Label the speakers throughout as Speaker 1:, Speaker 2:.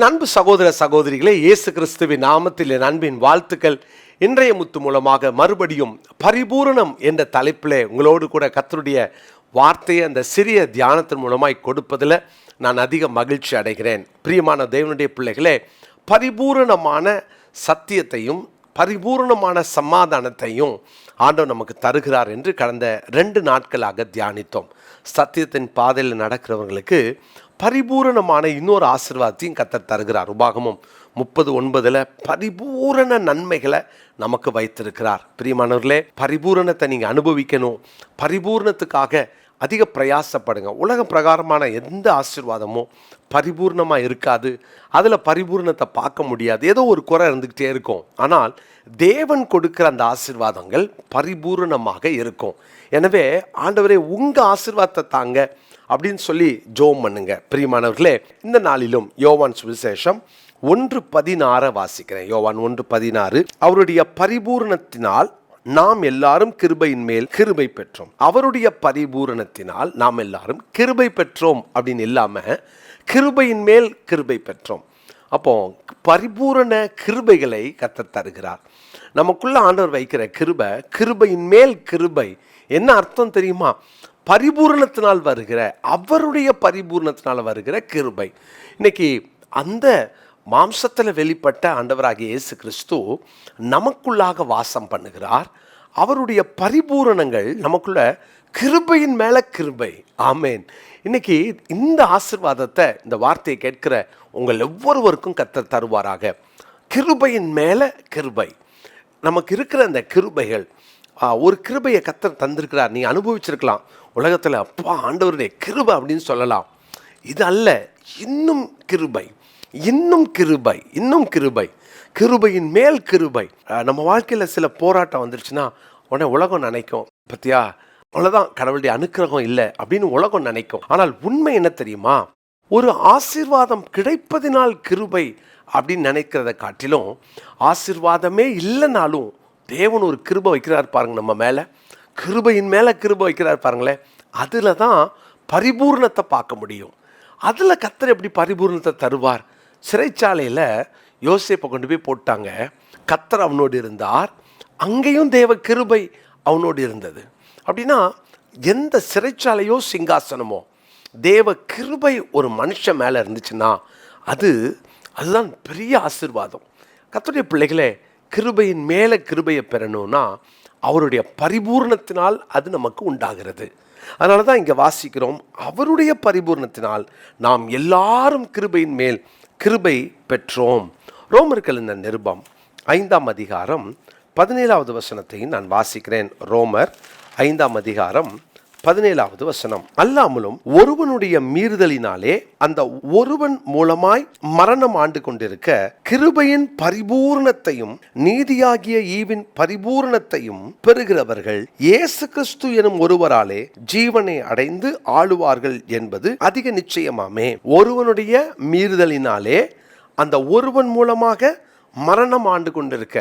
Speaker 1: என் அன்பு சகோதர சகோதரிகளே, இயேசு கிறிஸ்துவின் நாமத்தில் என் அன்பின் வாழ்த்துக்கள். இன்றைய முத்து மூலமாக மறுபடியும் பரிபூரணம் என்ற தலைப்பில் உங்களோடு கூட கர்த்தருடைய வார்த்தையை அந்த சிறிய தியானத்தின் மூலமாய் கொடுப்பதில் நான் அதிக மகிழ்ச்சி அடைகிறேன். பிரியமான தேவனுடைய பிள்ளைகளே, பரிபூரணமான சத்தியத்தையும் பரிபூரணமான சமாதானத்தையும் ஆண்டவர் நமக்கு தருகிறார் என்று கடந்த 2 நாட்களாக தியானித்தோம். சத்தியத்தின் பாதையில் நடக்கிறவர்களுக்கு பரிபூரணமான இன்னொரு ஆசீர்வாதத்தையும் கர்த்தர் தருகிறார். உபாகமம் 30:9 பரிபூரண நன்மைகளை நமக்கு வைத்திருக்கிறார். பிரியமானவர்களே, பரிபூரணத்தை நீங்கள் அனுபவிக்கணும். பரிபூரணத்துக்காக அதிக பிரயாசப்படுங்க. உலக பிரகாரமான எந்த ஆசீர்வாதமும் பரிபூர்ணமாக இருக்காது. அதில் பரிபூர்ணத்தை பார்க்க முடியாது. ஏதோ ஒரு குறை இருந்துக்கிட்டே இருக்கும். ஆனால் தேவன் கொடுக்கிற அந்த ஆசீர்வாதங்கள் பரிபூரணமாக இருக்கும். எனவே ஆண்டவரே, உங்கள் ஆசீர்வாதத்தை தாங்க அப்படின்னு சொல்லி ஜெபம் பண்ணுங்க. பிரியமானவர்களே, இந்த நாளிலும் யோவான் சுவிசேஷம் 1:16 வாசிக்கிறேன். யோவான் 1:16, அவருடைய பரிபூரணத்தினால் நாம் எல்லாரும் கிருபையின் மேல் கிருபை பெற்றோம். அவருடைய பரிபூரணத்தினால் நாம் எல்லாரும் கிருபை பெற்றோம் அப்படின்னு இல்லாம கிருபையின் மேல் கிருபை பெற்றோம். அப்போ பரிபூரண கிருபைகளை கர்த்தர் தருகிறார். நமக்குள்ள ஆண்டவர் வைக்கிற கிருபை, கிருபையின் மேல் கிருபை. என்ன அர்த்தம் தெரியுமா? பரிபூரணத்தினால் வருகிற, அவருடைய பரிபூரணத்தினால் வருகிற கிருபை. இன்னைக்கு அந்த மாம்சத்தில் வெளிப்பட்ட ஆண்டவராகிய இயேசு கிறிஸ்து நமக்குள்ளாக வாசம் பண்ணுகிறார். அவருடைய பரிபூரணங்கள் நமக்குள்ள கிருபையின் மேல கிருபை. ஆமேன். இன்னைக்கு இந்த ஆசீர்வாதத்தை, இந்த வார்த்தையை கேட்கிற உங்கள் ஒவ்வொருவருக்கும் கர்த்தர் தருவாராக. கிருபையின் மேல கிருபை. நமக்கு இருக்கிற அந்த கிருபைகள், ஒரு கிருபையை கர்த்தர் தந்திருக்கிறார். நீ அனுபவிச்சிருக்கலாம். உலகத்தில் அப்பா ஆண்டவருடைய கிருபை அப்படின்னு சொல்லலாம். இது அல்ல, இன்னும் கிருபை, இன்னும் கிருபை, இன்னும் கிருபை, கிருபையின் மேல் கிருபை. நம்ம வாழ்க்கையில் சில போராட்டம் வந்துருச்சுன்னா உடனே உலகம் நினைக்கும், பத்தியா அவ்வளோதான், கடவுளுடைய அனுக்கிரகம் இல்லை அப்படின்னு உலகம் நினைக்கும். ஆனால் உண்மை என்ன தெரியுமா? ஒரு ஆசீர்வாதம் கிடைப்பதினால் கிருபை அப்படின்னு நினைக்கிறத காட்டிலும், ஆசீர்வாதமே இல்லைனாலும் தேவன் ஒரு கிருபை வைக்கிறார் பாருங்க நம்ம மேலே. கிருபையின் மேலே கிருபை வைக்கிறார் பாருங்களேன். அதில் தான் பரிபூர்ணத்தை பார்க்க முடியும். அதில் கர்த்தர் எப்படி பரிபூர்ணத்தை தருவார்? சிறைச்சாலையில் யோசேப்பை கொண்டு போய் போட்டாங்க. கர்த்தர் அவனோடு இருந்தார். அங்கேயும் தேவ கிருபை அவனோடு இருந்தது. அப்படின்னா எந்த சிறைச்சாலையோ சிங்காசனமோ தேவ கிருபை ஒரு மனுஷன் மேலே இருந்துச்சுன்னா அதுதான் பெரிய ஆசீர்வாதம். கர்த்தருடைய பிள்ளைகளே, கிருபையின் மேலே கிருபையை பெறணும்னா அவருடைய பரிபூர்ணத்தினால் அது நமக்கு உண்டாகிறது. அதனால தான் இங்கே வாசிக்கிறோம், அவருடைய பரிபூர்ணத்தினால் நாம் எல்லாரும் கிருபையின் மேல் கிருபை பெற்றோம். ரோமர்கள் இந்த நிருபம் 5ஆம் அதிகாரம் 17வது வசனத்தையும் நான் வாசிக்கிறேன். ரோமர் 5ஆம் அதிகாரம் 17வது வசனம். அல்லாமலும் ஒருவனுடைய மீறுதலினாலே அந்த ஒருவன் மூலமாய் மரணம் ஆண்டு கொண்டிருக்க கிருபையின் பரிபூர்ணத்தையும் நீதியாகிய ஈவின் பரிபூர்ணத்தையும் பெறுகிறவர்கள் இயேசு கிறிஸ்து எனும் ஒருவராலே ஜீவனை அடைந்து ஆளுவார்கள் என்பது அதிக நிச்சயமாமே. ஒருவனுடைய மீறுதலினாலே அந்த ஒருவன் மூலமாக மரணம் ஆண்டு கொண்டிருக்க,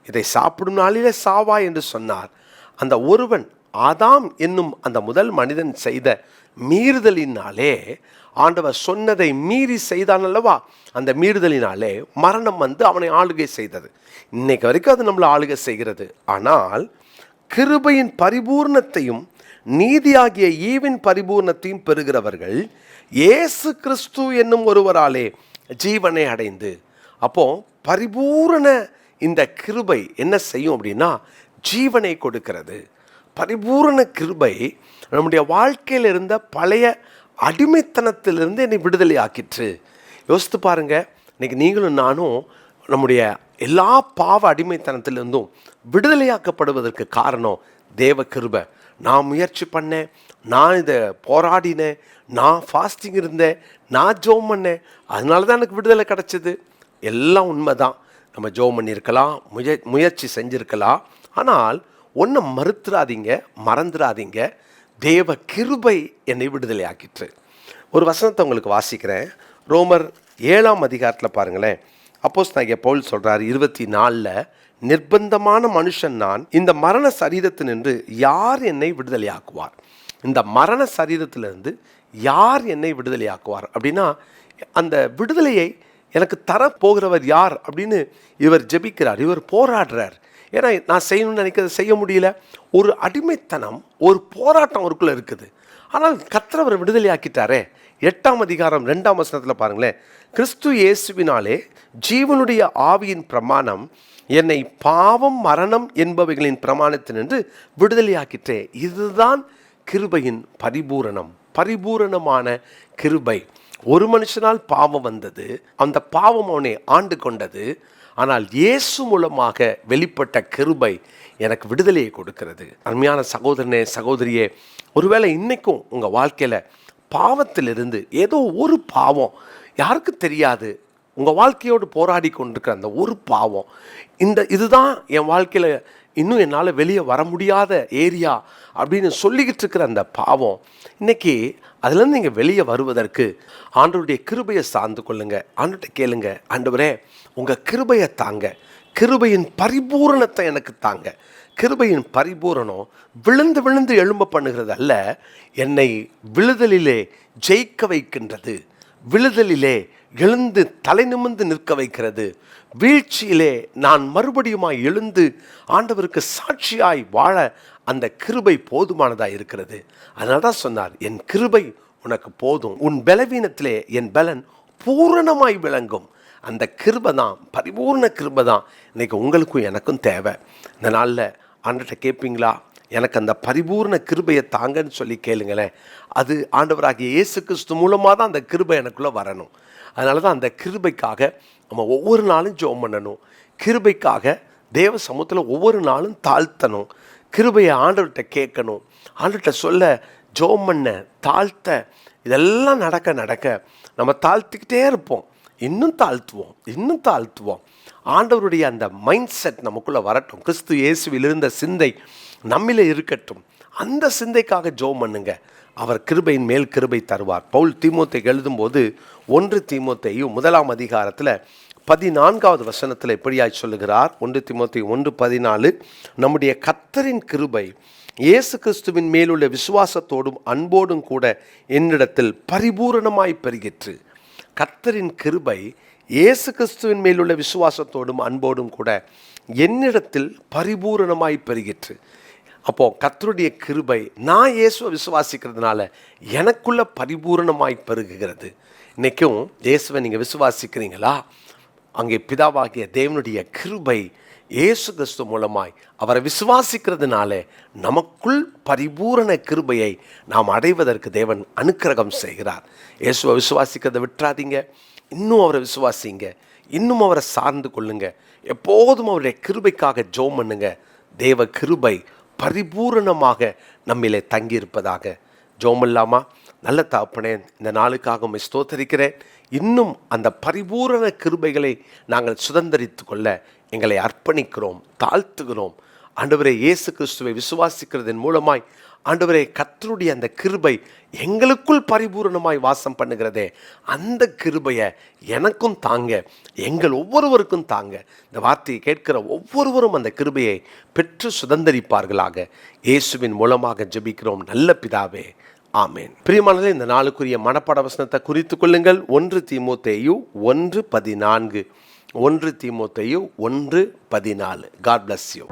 Speaker 1: இதை சாப்பிடும் நாளிலே சாவா என்று சொன்னார். அந்த ஒருவன் ஆதாம் என்னும் அந்த முதல் மனிதன் செய்த மீறுதலினாலே, ஆண்டவர் சொன்னதை மீறி செய்தான் அல்லவா, அந்த மீறுதலினாலே மரணம் வந்து அவனை ஆளுகை செய்தது. இன்னைக்கு வரைக்கும் அது நம்மளை ஆளுகை செய்கிறது. ஆனால் கிருபையின் பரிபூர்ணத்தையும் நீதியாகிய ஈவின் பரிபூர்ணத்தையும் பெறுகிறவர்கள் இயேசு கிறிஸ்து என்னும் ஒருவராலே ஜீவனை அடைந்து. அப்போ பரிபூரண இந்த கிருபை என்ன செய்யும் அப்படின்னா, ஜீவனை கொடுக்கிறது. பரிபூரண கிருபை நம்முடைய வாழ்க்கையில் இருந்த பழைய அடிமைத்தனத்திலிருந்து என்னை விடுதலை ஆக்கிற்று. யோசித்து பாருங்க, இன்னைக்கு நீங்களும் நானும் நம்முடைய எல்லா பாவ அடிமைத்தனத்திலிருந்தும் விடுதலையாக்கப்படுவதற்கு காரணம் தேவ கிருபை. நான் முயற்சி பண்ணேன், நான் இதை போராடினேன், நான் ஃபாஸ்டிங் இருந்தேன், நான் ஜெபம் பண்ணேன், அதனால தான் எனக்கு விடுதலை கிடச்சிது. எல்லாம் உண்மைதான். நம்ம ஜெபம் பண்ணியிருக்கலாம், முயற்சி செஞ்சுருக்கலாம். ஆனால் ஒன்றை மறுத்துறாதீங்க, மறந்துடாதீங்க, தேவ கிருபை என்னை விடுதலை ஆக்கிற்று. ஒரு வசனத்தை உங்களுக்கு வாசிக்கிறேன். ரோமர் 7ஆம் அதிகாரத்தில் பாருங்களேன். அப்போஸ்தலனாகிய பவுல் சொல்கிறார் 24, நிர்பந்தமான மனுஷன் நான், இந்த மரண சரீரத்தினின்று யார் என்னை விடுதலையாக்குவார்? இந்த மரண சரீரத்திலிருந்து யார் என்னை விடுதலையாக்குவார் அப்படின்னா, அந்த விடுதலையை எனக்கு தர போகிறவர் யார் அப்படின்னு இவர் ஜெபிக்கிறார், இவர் போராடுறார். ஏன்னா நான் செய்யணும்னு நினைக்கிறத செய்ய முடியல. ஒரு அடிமைத்தனம், ஒரு போராட்டம் அவருக்குள்ள இருக்குது. ஆனால் கர்த்தர் அவரை விடுதலை ஆக்கிட்டாரே. 8ஆம் அதிகாரம் 2ஆம் வசனத்தில் பாருங்களேன், கிறிஸ்து இயேசுவினாலே ஜீவனுடைய ஆவியின் பிரமாணம் என்னை பாவம் மரணம் என்பவைகளின் பிரமாணத்தினின்று விடுதலையாக்கிற்றே. இதுதான் கிருபையின் பரிபூரணம், பரிபூரணமான கிருபை. ஒரு மனுஷனால் பாவம் வந்தது, அந்த பாவம் அவனை ஆண்டு கொண்டது. ஆனால் இயேசு மூலமாக வெளிப்பட்ட கிருபை எனக்கு விடுதலையை கொடுக்கிறது. அருமையான சகோதரனே, சகோதரியே, ஒருவேளை இன்னைக்கும் உங்கள் வாழ்க்கையில் பாவத்திலிருந்து ஏதோ ஒரு பாவம், யாருக்கு தெரியாது, உங்கள் வாழ்க்கையோடு போராடி கொண்டிருக்கிற அந்த ஒரு பாவம், இதுதான் என் வாழ்க்கையில் இன்னும் என்னால் வெளியே வர முடியாத ஏரியா அப்படின்னு சொல்லிக்கிட்டு இருக்கிற அந்த பாவம், இன்னைக்கு அதுலேருந்து நீங்கள் வெளியே வருவதற்கு ஆண்டவருடைய கிருபையை சார்ந்து கொள்ளுங்க. ஆண்டவர்கிட்ட கேளுங்க, ஆண்டவரே உங்கள் கிருபையை தாங்க, கிருபையின் பரிபூரணத்தை எனக்கு தாங்க. கிருபையின் பரிபூரணம் விழுந்து விழுந்து எழும்ப பண்ணுகிறது அல்ல, என்னை விழுதலிலே ஜெயிக்க வைக்கின்றது, விழுதலிலே எழுந்து தலை நிமிர்ந்து நிற்க வைக்கிறது, வீழ்ச்சியிலே நான் மறுபடியுமாய் எழுந்து ஆண்டவருக்கு சாட்சியாய் வாழ அந்த கிருபை போதுமானதாக இருக்கிறது. அதனால தான் சொன்னார், என் கிருபை உனக்கு போதும், உன் பலவீனத்திலே என் பலன் பூரணமாய் விளங்கும். அந்த கிருபை தான், பரிபூர்ண கிருபை தான் இன்றைக்கி உங்களுக்கும் எனக்கும் தேவை. இந்த நாளில் ஆண்டவர்கிட்ட கேட்பீங்களா, எனக்கு அந்த பரிபூர்ண கிருபையை தாங்கன்னு சொல்லி கேளுங்களேன். அது ஆண்டவராகிய இயேசு கிறிஸ்து மூலமாக தான் அந்த கிருபை எனக்குள்ளே வரணும். அதனால தான் அந்த கிருபைக்காக நம்ம ஒவ்வொரு நாளும் ஜெபம் பண்ணணும், கிருபைக்காக தேவ சமூகத்தில் ஒவ்வொரு நாளும் தாழ்த்தணும், கிருபையை ஆண்டவர்கிட்ட கேட்கணும், ஆண்டவர்கிட்ட சொல்ல, ஜெபம் பண்ண, தாழ்த்த, இதெல்லாம் நடக்க நடக்க நம்ம தாழ்த்திக்கிட்டே இருப்போம், இன்னும் தாழ்த்துவோம், இன்னும் தாழ்த்துவோம். ஆண்டவருடைய அந்த மைண்ட் செட் நமக்குள்ளே வரட்டும், கிறிஸ்து இயேசுவில் இருந்த சிந்தை நம்மிலே இருக்கட்டும். அந்த சிந்தைக்காக ஜெபம் பண்ணுங்க, அவர் கிருபையின் மேல் கிருபை தருவார். பவுல் தீமோத்தேயுக்கு எழுதும்போது 1 தீமோத்தேயு 1ஆம் அதிகாரத்தில் 14வது வசனத்தில் எப்படியாய் சொல்லுகிறார். 1 தீமோத்தேயு 1:14, நம்முடைய கர்த்தரின் கிருபை இயேசு கிறிஸ்துவின் மேலுள்ள விசுவாசத்தோடும் அன்போடும் கூட என்னிடத்தில் பரிபூரணமாய் பெருகிற்று. கர்த்தரின் கிருபை இயேசு கிறிஸ்துவின் மேலுள்ள விசுவாசத்தோடும் அன்போடும் கூட என்னிடத்தில் பரிபூரணமாய் பெருகிற்று. அப்போது கர்த்தருடைய கிருபை நான் இயேசுவை விசுவாசிக்கிறதுனால எனக்குள்ள பரிபூரணமாய் பெருகுகிறது. இன்றைக்கும் இயேசுவை நீங்கள் விசுவாசிக்கிறீங்களா? அங்கே பிதாவாகிய தேவனுடைய கிருபை இயேசு கிறிஸ்து மூலமாய் அவரை விசுவாசிக்கிறதுனால நமக்குள் பரிபூரண கிருபையை நாம் அடைவதற்கு தேவன் அனுக்கிரகம் செய்கிறார். இயேசுவை விசுவாசிக்கிறதை விட்டுறாதீங்க, இன்னும் அவரை விசுவாசிங்க, இன்னும் அவரை சார்ந்து கொள்ளுங்க, எப்போதும் அவருடைய கிருபைக்காக ஜெபம் பண்ணுங்க. தேவ கிருபை பரிபூரணமாக நம்மிலே தங்கியிருப்பதாக. ஜெபம் இல்லாமா? நல்ல தகப்பனே, இந்த நாளுக்காக உம்மை ஸ்தோத்தரிக்கிறேன். இன்னும் அந்த பரிபூரண கிருபைகளை நாங்கள் சுதந்தரித்து கொள்ள எங்களை அர்ப்பணிக்கிறோம், தாழ்த்துகிறோம். ஆண்டவரே, இயேசு கிறிஸ்துவை விசுவாசிக்கிறதன் மூலமாய் ஆண்டவரே, கர்த்தருடைய அந்த கிருபை எங்களுக்குள் பரிபூரணமாய் வாசம் பண்ணுகிறதே, அந்த கிருபையை எனக்கும் தாங்க, எங்கள் ஒவ்வொருவருக்கும் தாங்க. இந்த வார்த்தையை கேட்கிற ஒவ்வொருவரும் அந்த கிருபையை பெற்று சுதந்தரிப்பார்களாக. இயேசுவின் மூலமாக ஜெபிக்கிறோம் நல்ல பிதாவே, ஆமேன். பிரியமானவர்களே, இந்த நாளுக்குரிய மனப்பாட வசனத்தை குறித்து கொள்ளுங்கள். 1 தீமோத்தேயு 1:14. 1 தீமோத்தேயு 1:14. God bless you.